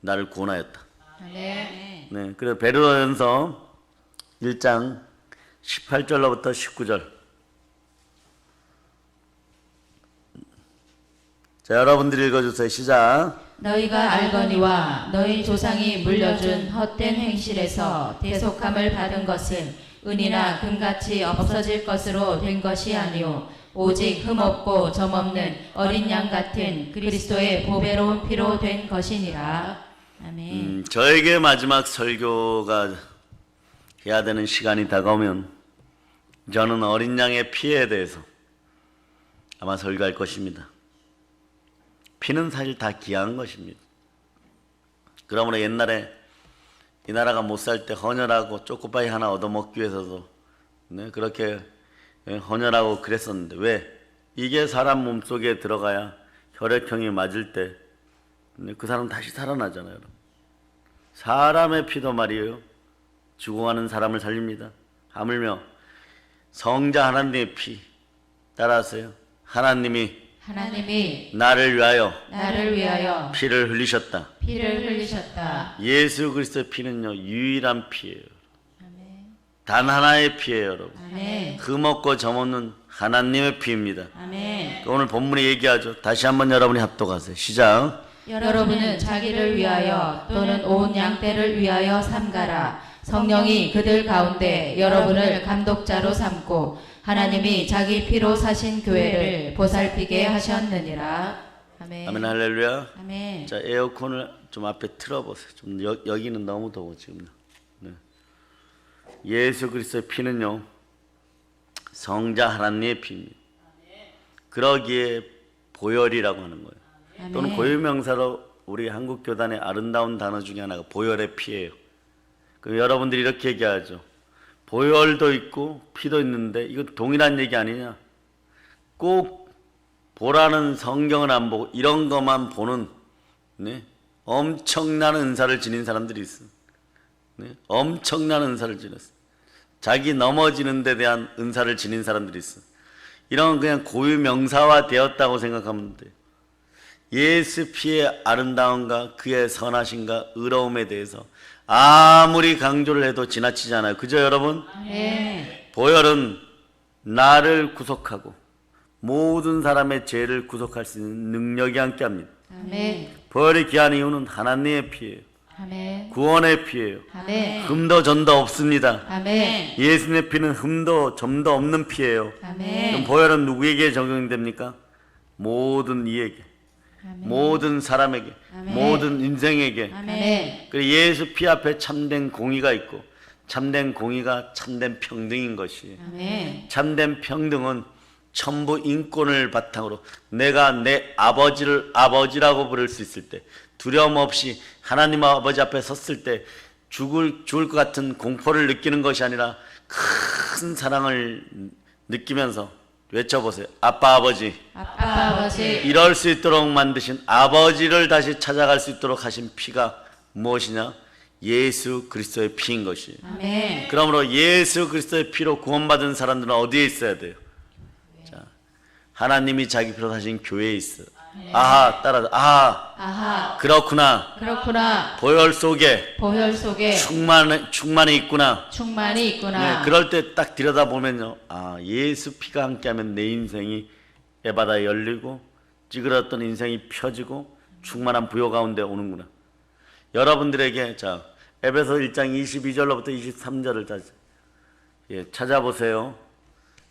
나를 구원하였다. 아멘. 네, 그래서 베드로전서 1장 18절로부터 19절. 자, 여러분들이 읽어주세요. 시작. 너희가 알거니와 너희 조상이 물려준 헛된 행실에서 대속함을 받은 것은 은이나 금같이 없어질 것으로 된 것이 아니요 오직 흠없고 점없는 어린 양 같은 그리스도의 보배로운 피로 된 것이니라. 아멘. 저에게 마지막 설교가 해야 되는 시간이 다가오면 저는 어린 양의 피에 대해서 아마 설교할 것입니다. 피는 사실 다 귀한 것입니다. 그러므로 옛날에 이 나라가 못 살 때 헌혈하고 쪼꼬바이 하나 얻어먹기 위해서도 그렇게 헌혈하고 그랬었는데 왜? 이게 사람 몸속에 들어가야 혈액형이 맞을 때 그 사람 다시 살아나잖아요. 여러분. 사람의 피도 말이에요. 죽어가는 사람을 살립니다. 하물며 성자 하나님의 피 따라하세요. 하나님이 나를 위하여 피를 흘리셨다. 예수 그리스도의 피는요 유일한 피예요. 단 하나의 피예요, 여러분. 아멘. 흠없고 점없는 하나님의 피입니다. 아멘. 오늘 본문에 얘기하죠. 다시 한번 여러분이 합독하세요. 시작. 여러분은 자기를 위하여 또는 온 양떼를 위하여 삼가라. 성령이 그들 가운데 여러분을 감독자로 삼고 하나님이 자기 피로 사신 교회를 보살피게 하셨느니라. 아멘. 아멘 할렐루야. 아멘. 자, 에어컨을 좀 앞에 틀어보세요. 좀 여기는 너무 더워 지금. 네. 예수 그리스도의 피는요 성자 하나님의 피입니다. 그러기에 보혈이라고 하는 거예요. 아멘. 또는 고유명사로 우리 한국 교단의 아름다운 단어 중에 하나가 보혈의 피예요. 그럼 여러분들이 이렇게 얘기하죠. 보혈도 있고 피도 있는데 이거 동일한 얘기 아니냐? 꼭 보라는 성경을 안 보고 이런 것만 보는 엄청난 은사를 지닌 사람들이 있어. 엄청난 은사를 지녔어. 자기 넘어지는 데 대한 은사를 지닌 사람들이 있어. 이런 건 그냥 고유명사화 되었다고 생각하면 돼요. 예수 피의 아름다움과 그의 선하심과 의로움에 대해서 아무리 강조를 해도 지나치지 않아요. 그죠 여러분? 네. 보혈은 나를 구속하고 모든 사람의 죄를 구속할 수 있는 능력이 함께합니다. 아멘. 보혈이 귀한 이유는 하나님의 피예요. 아멘. 구원의 피예요. 아멘. 흠도 전도 없습니다. 아멘. 예수님의 피는 흠도 점도 없는 피예요. 그럼 아멘. 보혈은 누구에게 적용됩니까? 모든 이에게, 아멘. 모든 사람에게, 아멘. 모든 인생에게. 아멘. 그리고 예수 피 앞에 참된 공의가 있고, 참된 공의가 참된 평등인 것이. 아멘. 참된 평등은 전부 인권을 바탕으로 내가 내 아버지를 아버지라고 부를 수 있을 때, 두려움 없이 하나님 아버지 앞에 섰을 때 죽을 것 같은 공포를 느끼는 것이 아니라 큰 사랑을 느끼면서 외쳐보세요. 아빠 아버지. 아빠 아버지. 이럴 수 있도록 만드신 아버지를 다시 찾아갈 수 있도록 하신 피가 무엇이냐? 예수 그리스도의 피인 것이. 아멘. 그러므로 예수 그리스도의 피로 구원받은 사람들은 어디에 있어야 돼요? 자, 하나님이 자기 피로 사신 교회에 있어요. 아하, 따라서 아하, 아하. 그렇구나. 그렇구나. 보혈 속에 보혈 속에 충만이 있구나. 충만이 있구나. 네, 그럴 때 딱 들여다보면요, 아, 예수 피가 함께하면 내 인생이 에바다 열리고 찌그러졌던 인생이 펴지고 충만한 부요 가운데 오는구나. 여러분들에게 자 에베소 1장 22절로부터 23절을 찾아보세요.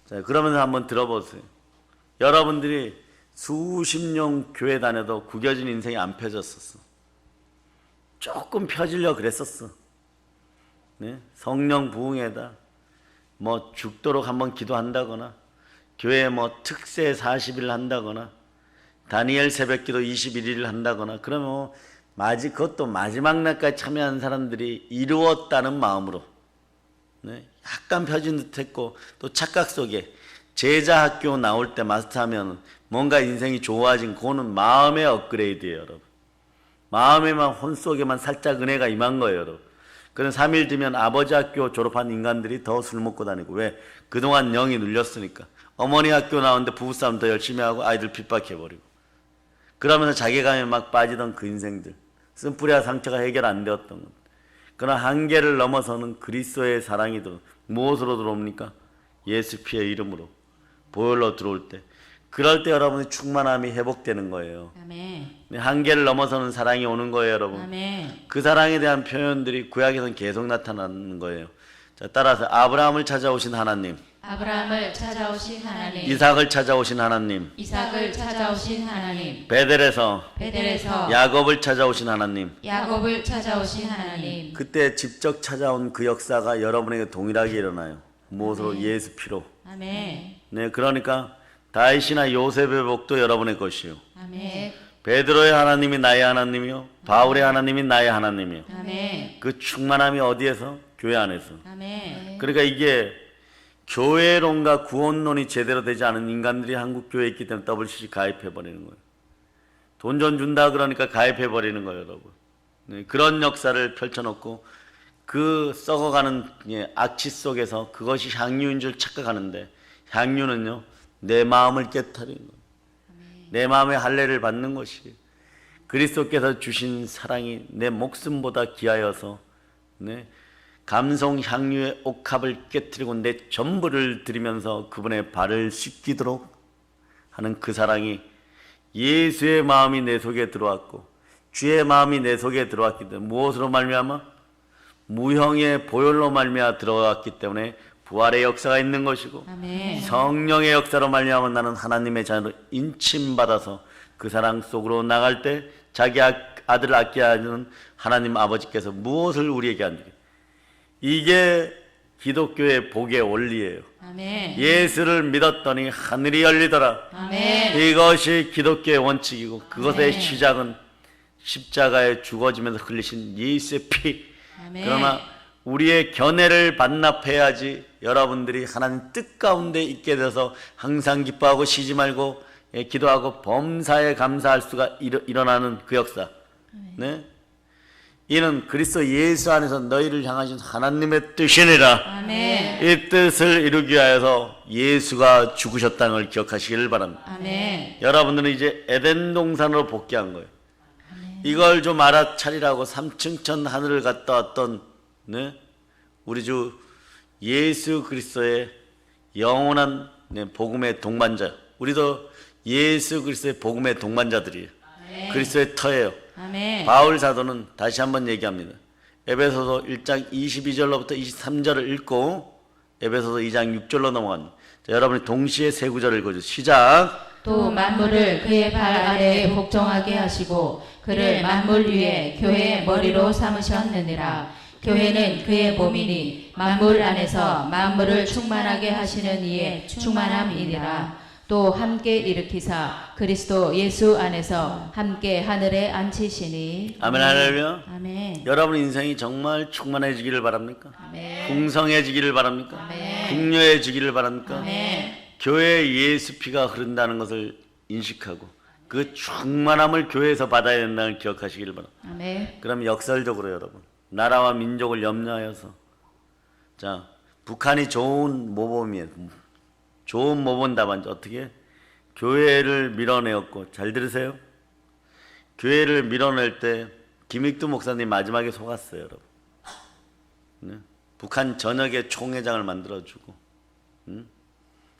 자, 그러면서 한번 들어보세요. 여러분들이 수십 년 교회 다녀도 구겨진 인생이 안 펴졌었어. 조금 펴지려고 그랬었어. 네? 성령 부흥회다. 뭐 죽도록 한번 기도한다거나 교회 뭐 특세 40일 한다거나 다니엘 새벽기도 21일 한다거나 그러면 뭐 그것도 마지막 날까지 참여한 사람들이 이루었다는 마음으로 네? 약간 펴진 듯했고 또 착각 속에 제자 학교 나올 때 마스터하면 뭔가 인생이 좋아진 그거는 마음의 업그레이드예요, 여러분. 마음에만 혼 속에만 살짝 은혜가 임한 거예요, 여러분. 그런 3일 뒤면 아버지 학교 졸업한 인간들이 더 술 먹고 다니고 왜? 그동안 영이 눌렸으니까. 어머니 학교 나오는데 부부싸움 더 열심히 하고 아이들 핍박해버리고 그러면서 자괴감에 막 빠지던 그 인생들 쓴뿌리와 상처가 해결 안 되었던 것. 그러나 한계를 넘어서는 그리스도의 사랑이 무엇으로 들어옵니까? 예수 피의 이름으로 보혈로 들어올 때 그럴 때 여러분의 충만함이 회복되는 거예요. 아멘. 한계를 넘어서는 사랑이 오는 거예요, 여러분. 아멘. 그 사랑에 대한 표현들이 구약에서는 계속 나타나는 거예요. 자, 따라서 아브라함을 찾아오신 하나님, 아브라함을 찾아오신 하나님. 이삭을 찾아오신 하나님, 이삭을 찾아오신 하나님. 베델에서 베델에서 야곱을 찾아오신 하나님. 야곱을 찾아오신 하나님. 그때 직접 찾아온 그 역사가 여러분에게 동일하게 일어나요. 무엇으로? 예수 피로. 아멘. 네, 그러니까 다윗이나 요셉의 복도 여러분의 것이요. 아멘. 베드로의 하나님이 나의 하나님이요, 바울의 하나님이 나의 하나님이요. 아멘. 그 충만함이 어디에서? 교회 안에서. 아멘. 그러니까 이게 교회론과 구원론이 제대로 되지 않은 인간들이 한국 교회에 있기 때문에 WCC 가입해버리는 거예요. 돈 좀 준다 그러니까 가입해버리는 거예요, 여러분. 네, 그런 역사를 펼쳐놓고 그 썩어가는 악취 속에서 그것이 향유인 줄 착각하는데 향유는요, 내 마음을 깨트리는 거예요. 내 마음의 할례를 받는 것이 그리스도께서 주신 사랑이 내 목숨보다 귀하여서 네, 감성 향유의 옥합을 깨트리고 내 전부를 드리면서 그분의 발을 씻기도록 하는 그 사랑이 예수의 마음이 내 속에 들어왔고 주의 마음이 내 속에 들어왔기 때문에 무엇으로 말미암아? 무형의 보혈로 말미암아 들어왔기 때문에 부활의 역사가 있는 것이고 아멘. 성령의 역사로 말미암아 나는 하나님의 자녀로 인침받아서 그 사랑 속으로 나갈 때 자기 아들을 아끼하는 하나님 아버지께서 무엇을 우리에게 안주게 이게 기독교의 복의 원리예요. 아멘. 예수를 믿었더니 하늘이 열리더라. 아멘. 이것이 기독교의 원칙이고 그것의 아멘. 시작은 십자가에 죽어지면서 흘리신 예수의 피. 아멘. 그러나 우리의 견해를 반납해야지 여러분들이 하나님 뜻 가운데 있게 돼서 항상 기뻐하고 쉬지 말고 기도하고 범사에 감사할 수가 일어나는 그 역사. 네? 이는 그리스도 예수 안에서 너희를 향하신 하나님의 뜻이니라. 아멘. 이 뜻을 이루기 위하여서 예수가 죽으셨다는 걸 기억하시길 바랍니다. 아멘. 여러분들은 이제 에덴 동산으로 복귀한 거예요. 이걸 좀 알아차리라고 3층 천 하늘을 갔다 왔던 네? 우리 주 예수 그리스도의 영원한 복음의 동반자. 우리도 예수 그리스도의 복음의 동반자들이에요. 그리스도의 터예요. 아멘. 바울 사도는 다시 한번 얘기합니다. 에베소서 1장 22절로부터 23절을 읽고 에베소서 2장 6절로 넘어갑니다. 자, 여러분이 동시에 세 구절을 읽어주세요. 시작. 또 만물을 그의 발 아래에 복종하게 하시고 그를 만물 위에 교회의 머리로 삼으셨느니라. 교회는 그의 몸이니 만물 안에서 만물을 충만하게 하시는 이의 충만함이니라. 또 함께 일으키사 그리스도 예수 안에서 함께 하늘에 앉히시니. 아멘 할렐루야. 아멘. 여러분 인생이 정말 충만해지기를 바랍니까? 아멘. 풍성해지기를 바랍니까? 아멘. 풍요해지기를 바랍니까? 아멘. 교회에 예수 피가 흐른다는 것을 인식하고 그 충만함을 교회에서 받아야 된다는 걸 기억하시기를 바랍니다. 아멘. 그럼 역설적으로 여러분 나라와 민족을 염려하여서 자 북한이 좋은 모범이에요. 좋은 모범 답안지 어떻게 교회를 밀어내었고 잘 들으세요. 교회를 밀어낼 때 김익두 목사님 마지막에 속았어요, 여러분. 네? 북한 전역에 총회장을 만들어주고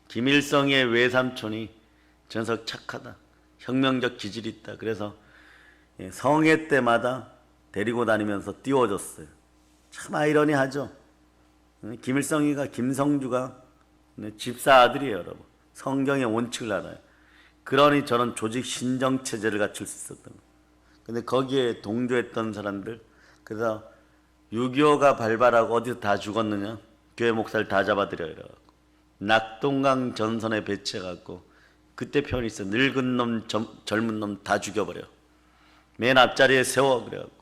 김일성의 외삼촌이 전석 착하다, 혁명적 기질이 있다. 그래서 성회 때마다 데리고 다니면서 띄워줬어요. 참 아이러니하죠. 김일성이가 김성주가 집사 아들이에요, 여러분. 성경의 원칙을 알아요. 그러니 저는 조직 신정 체제를 갖출 수 있었던 거예요. 근데 거기에 동조했던 사람들, 그래서 6.25가 발발하고 어디서 다 죽었느냐? 교회 목사를 다 잡아들여요. 낙동강 전선에 배치해갖고 그때 표현이 있어요. 늙은 놈, 젊은 놈 다 죽여버려. 맨 앞자리에 세워 그래갖고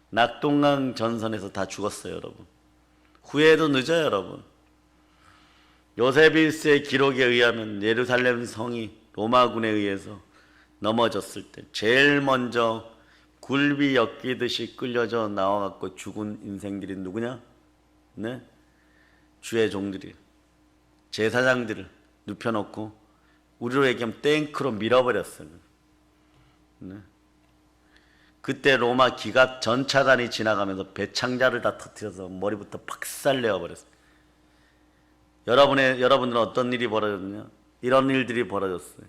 낙동강 전선에서 다 죽었어요, 여러분. 후회도 늦어요, 여러분. 요세비우스의 기록에 의하면 예루살렘 성이 로마군에 의해서 넘어졌을 때 제일 먼저 굴비 엮이듯이 끌려져 나와갖고 죽은 인생들이 누구냐? 네? 주의 종들이 제사장들을 눕혀놓고 우리로 얘기하면 탱크로 밀어버렸어요. 네? 그때 로마 기갑 전차단이 지나가면서 배창자를 다 터뜨려서 머리부터 박살내어버렸어요. 여러분들은 어떤 일이 벌어졌냐? 이런 일들이 벌어졌어요.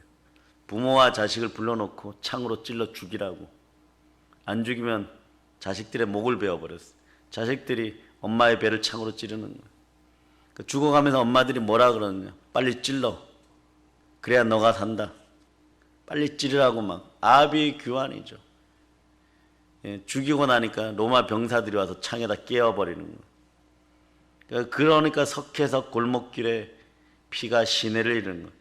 부모와 자식을 불러놓고 창으로 찔러 죽이라고. 안 죽이면 자식들의 목을 베어버렸어요. 자식들이 엄마의 배를 창으로 찌르는 거예요. 그러니까 죽어가면서 엄마들이 뭐라 그러느냐? 빨리 찔러. 그래야 너가 산다. 빨리 찌르라고 막 아비규환이죠. 죽이고 나니까 로마 병사들이 와서 창에다 깨어버리는 거예요. 그러니까 석회석 골목길에 피가 시내를 이루는 거예요.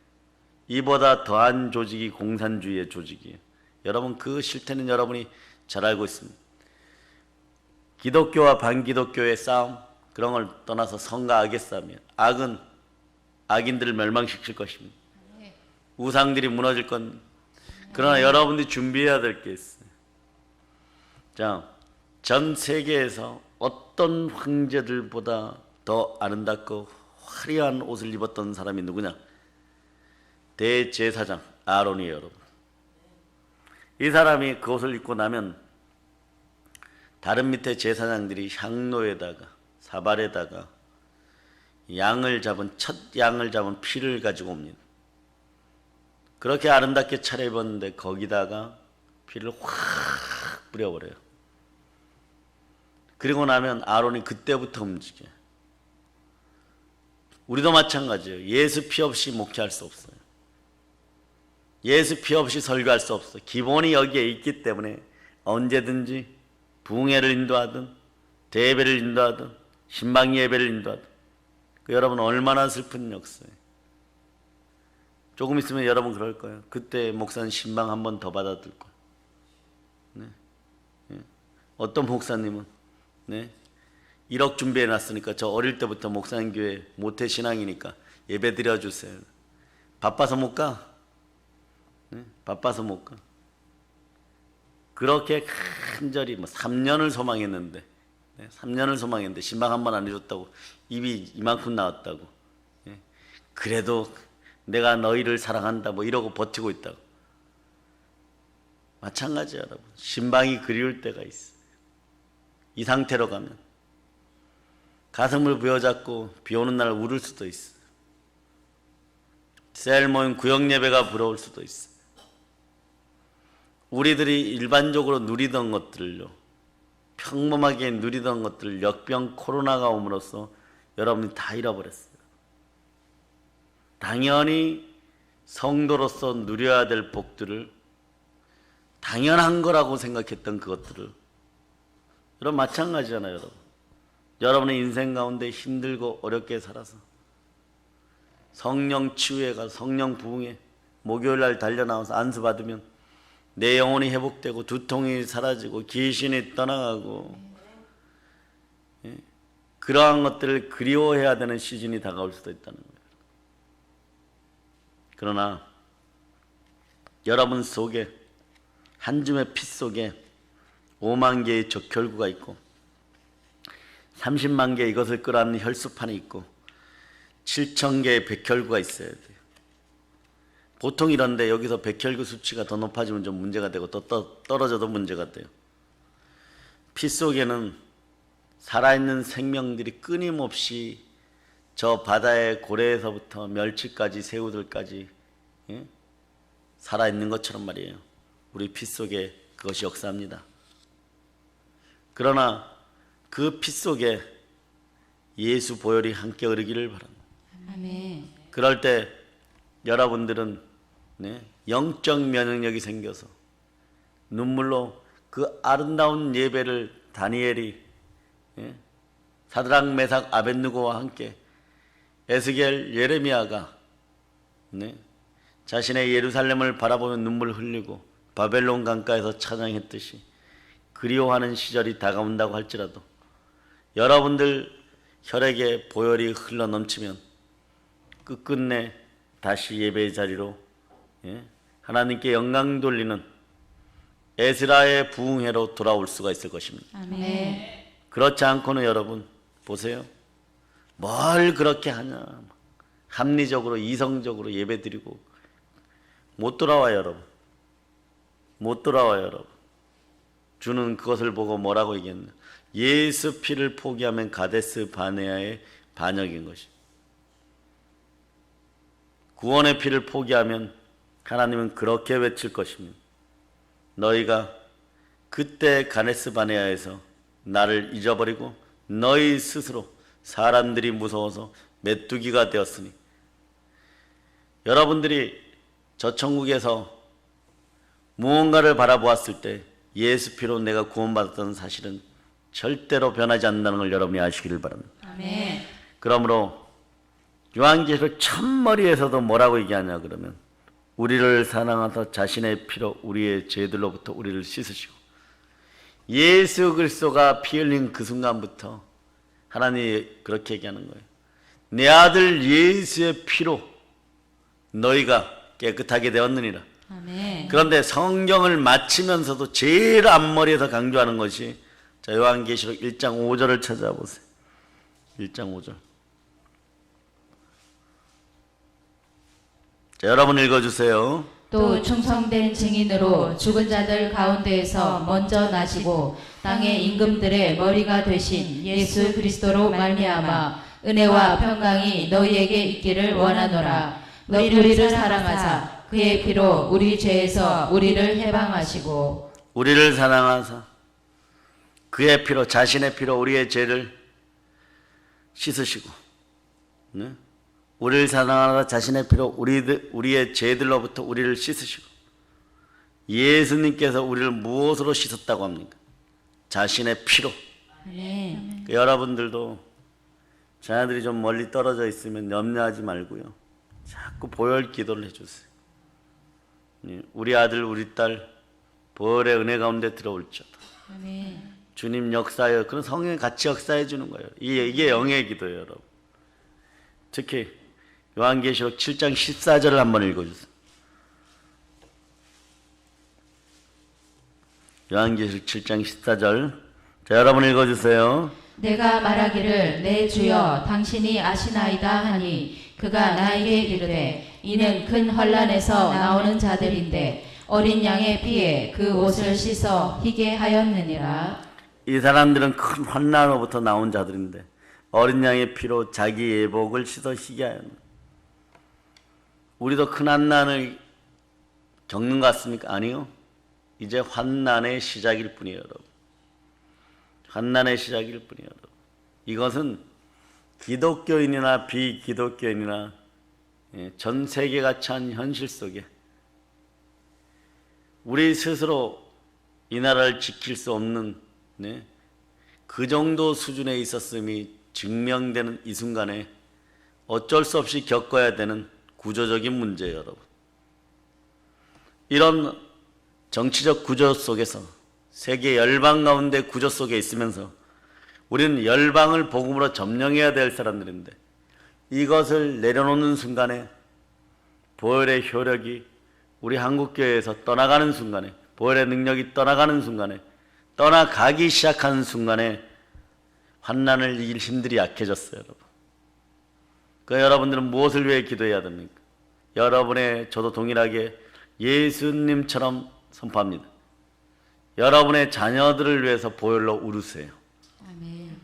이보다 더한 조직이 공산주의의 조직이에요. 여러분 그 실태는 여러분이 잘 알고 있습니다. 기독교와 반기독교의 싸움 그런 걸 떠나서 성과 악의 싸움이에요. 악은 악인들을 멸망시킬 것입니다. 우상들이 무너질 건 그러나 여러분들이 준비해야 될 게 있어요. 자, 전 세계에서 어떤 황제들보다 더 아름답고 화려한 옷을 입었던 사람이 누구냐? 대제사장 아론이에요, 여러분. 이 사람이 그 옷을 입고 나면 다른 밑에 제사장들이 향로에다가 사발에다가 첫 양을 잡은 피를 가지고 옵니다. 그렇게 아름답게 차려입었는데 거기다가 피를 확 뿌려버려요. 그리고 나면 아론이 그때부터 움직여요. 우리도 마찬가지예요. 예수 피 없이 목회할 수 없어요. 예수 피 없이 설교할 수 없어요. 기본이 여기에 있기 때문에 언제든지 부흥회를 인도하든 대예배를 인도하든 신방 예배를 인도하든 여러분 얼마나 슬픈 역사예요. 조금 있으면 여러분 그럴 거예요. 그때 목사는 신방 한 번 더 받아들 거예요. 네. 네. 어떤 목사님은 1억 준비해 놨으니까 저 어릴 때부터 목사님 교회 모태 신앙이니까 예배 드려주세요. 바빠서 못 가. 네? 바빠서 못 가. 그렇게 간절히 3년을 소망했는데 3년을 소망했는데 신방 한 번 안 해줬다고 입이 이만큼 나왔다고. 그래도 내가 너희를 사랑한다 이러고 버티고 있다고. 마찬가지야, 여러분. 신방이 그리울 때가 있어. 이 상태로 가면 가슴을 부여잡고 비 오는 날 울을 수도 있어. 셀 모임 구역 예배가 부러울 수도 있어. 우리들이 일반적으로 누리던 것들을요, 평범하게 누리던 것들을 역병 코로나가 옴으로써 여러분이 다 잃어버렸어요. 당연히 성도로서 누려야 될 복들을, 당연한 거라고 생각했던 그것들을, 여러분 마찬가지잖아요. 여러분의 인생 가운데 힘들고 어렵게 살아서 성령 치유에 가서 성령 부흥에 목요일날 달려나와서 안수 받으면 내 영혼이 회복되고 두통이 사라지고 귀신이 떠나가고, 그러한 것들을 그리워해야 되는 시즌이 다가올 수도 있다는 거예요. 그러나 여러분 속에, 한 줌의 피 속에 5만 개의 적혈구가 있고 30만 개의 이것을 끌어안는 혈수판이 있고 7천 개의 백혈구가 있어야 돼요. 보통 이런데 여기서 백혈구 수치가 더 높아지면 좀 문제가 되고 또 떨어져도 문제가 돼요. 피 속에는 살아있는 생명들이 끊임없이 저 바다의 고래에서부터 멸치까지 새우들까지, 예? 살아있는 것처럼 말이에요. 우리 피 속에 그것이 역사합니다. 그러나 그 피 속에 예수 보혈이 함께 흐르기를 바랍니다. 아멘. 그럴 때 여러분들은, 영적 면역력이 생겨서 눈물로 그 아름다운 예배를 다니엘이, 사드락 메삭 아벳느고와 함께 에스겔 예레미야가, 자신의 예루살렘을 바라보며 눈물을 흘리고 바벨론 강가에서 찬양했듯이 그리워하는 시절이 다가온다고 할지라도 여러분들 혈액에 보혈이 흘러 넘치면 끝끝내 다시 예배의 자리로, 하나님께 영광 돌리는 에스라의 부흥회로 돌아올 수가 있을 것입니다. 아멘. 그렇지 않고는 여러분 보세요. 뭘 그렇게 하냐, 합리적으로 이성적으로 예배드리고 못 돌아와요. 여러분 못 돌아와요. 여러분 주는 그것을 보고 뭐라고 얘기했나? 예수 피를 포기하면 가데스 바네아의 반역인 것이. 구원의 피를 포기하면 하나님은 그렇게 외칠 것입니다. 너희가 그때 가데스 바네아에서 나를 잊어버리고 너희 스스로 사람들이 무서워서 메뚜기가 되었으니, 여러분들이 저 천국에서 무언가를 바라보았을 때 예수 피로 내가 구원받았다는 사실은 절대로 변하지 않는다는 걸 여러분이 아시기를 바랍니다. 아멘. 그러므로 요한계시록 첫머리에서도 뭐라고 얘기하냐 그러면, 우리를 사랑하사 자신의 피로 우리의 죄들로부터 우리를 씻으시고, 예수 그리스도가 피 흘린 그 순간부터 하나님이 그렇게 얘기하는 거예요. 내 아들 예수의 피로 너희가 깨끗하게 되었느니라. 아멘. 그런데 성경을 마치면서도 제일 앞머리에서 강조하는 것이, 자, 요한계시록 1장 5절을 찾아보세요. 1장 5절. 자, 여러분 읽어주세요. 또 충성된 증인으로 죽은 자들 가운데에서 먼저 나시고 땅의 임금들의 머리가 되신 예수 그리스도로 말미암아 은혜와 평강이 너희에게 있기를 원하노라. 우리를 사랑하사 그의 피로 우리 죄에서 우리를 해방하시고, 우리를 사랑하사 그의 피로, 자신의 피로 우리의 죄를 씻으시고, 우리를 사랑하사 자신의 피로 우리의 죄들로부터 우리를 씻으시고, 예수님께서 우리를 무엇으로 씻었다고 합니까? 자신의 피로. 아멘. 여러분들도 자녀들이 좀 멀리 떨어져 있으면 염려하지 말고요, 자꾸 보혈 기도를 해주세요. 우리 아들 우리 딸 보혈의 은혜 가운데 들어올지어다. 아멘. 주님 역사하여, 그런 성령이 같이 역사해 주는 거예요. 이게 영의 기도예요. 여러분 특히 요한계시록 7장 14절을 한번 읽어주세요. 요한계시록 7장 14절. 자, 여러분 읽어주세요. 내가 말하기를 내 주여 당신이 아시나이다 하니 그가 나에게 이르되 이는 큰 환난에서 나오는 자들인데 어린 양의 피에 그 옷을 씻어 희게 하였느니라. 이 사람들은 큰 환난으로부터 나온 자들인데 어린 양의 피로 자기 예복을 씻어 희게 하였느니라. 우리도 큰 환난을 겪는 것 같습니까? 아니요. 이제 환난의 시작일 뿐이에요, 여러분. 환난의 시작일 뿐이에요, 여러분. 이것은 기독교인이나 비기독교인이나 전 세계가 처한 현실 속에 우리 스스로 이 나라를 지킬 수 없는 그 정도 수준에 있었음이 증명되는 이 순간에 어쩔 수 없이 겪어야 되는 구조적인 문제예요, 여러분. 이런 정치적 구조 속에서 세계 열방 가운데 구조 속에 있으면서 우리는 열방을 복음으로 점령해야 될 사람들인데 이것을 내려놓는 순간에 보혈의 효력이 우리 한국교회에서 떠나가는 순간에, 보혈의 능력이 떠나가는 순간에, 떠나가기 시작하는 순간에 환난을 이길 힘들이 약해졌어요, 여러분. 여러분들은 무엇을 위해 기도해야 됩니까? 저도 동일하게 예수님처럼 선포합니다. 여러분의 자녀들을 위해서 보혈로 우르세요. 아멘.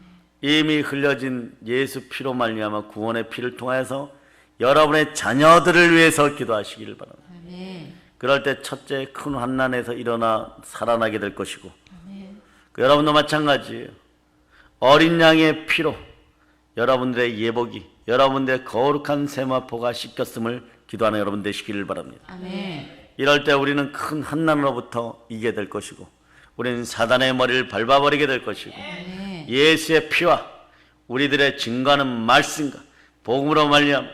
이미 흘려진 예수 피로 말미암아 구원의 피를 통하여서 여러분의 자녀들을 위해서 기도하시기를 바랍니다. 아멘. 그럴 때 첫째 큰 환난에서 일어나 살아나게 될 것이고, 아멘. 여러분도 마찬가지예요. 어린 양의 피로 여러분들의 예복이, 여러분들의 거룩한 세마포가 씻겼음을 기도하는 여러분 되시기를 바랍니다. 아멘. 이럴 때 우리는 큰 환난으로부터 이기게 될 것이고, 우리는 사단의 머리를 밟아버리게 될 것이고, 아멘. 예수의 피와 우리들의 증거하는 말씀과 복음으로 말미암아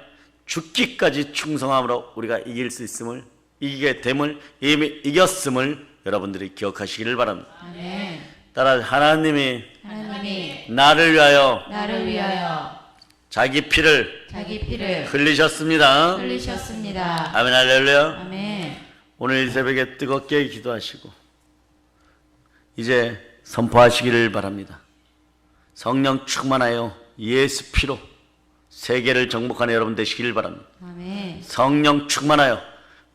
죽기까지 충성함으로 우리가 이길 수 있음을, 이기게 됨을, 이미 이겼음을 여러분들이 기억하시기를 바랍니다. 아멘. 따라 하나님이 하나님이 나를 위하여 나를 위하여 자기 피를 자기 피를 흘리셨습니다. 흘리셨습니다. 아멘, 할렐루야. 아멘. 오늘 이 새벽에 뜨겁게 기도하시고 이제 선포하시기를 바랍니다. 성령 충만하여 예수 피로 세계를 정복하는 여러분 되시기를 바랍니다. 아멘. 성령 충만하여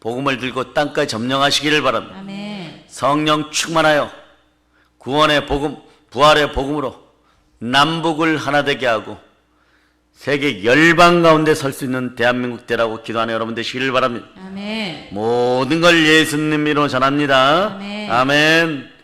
복음을 들고 땅까지 점령하시기를 바랍니다. 아멘. 성령 충만하여 구원의 복음, 부활의 복음으로 남북을 하나 되게 하고 세계 열방 가운데 설 수 있는 대한민국 되라고 기도하는 여러분 되시기를 바랍니다. 아멘. 모든 걸 예수님 이름으로 전합니다. 아멘. 아멘.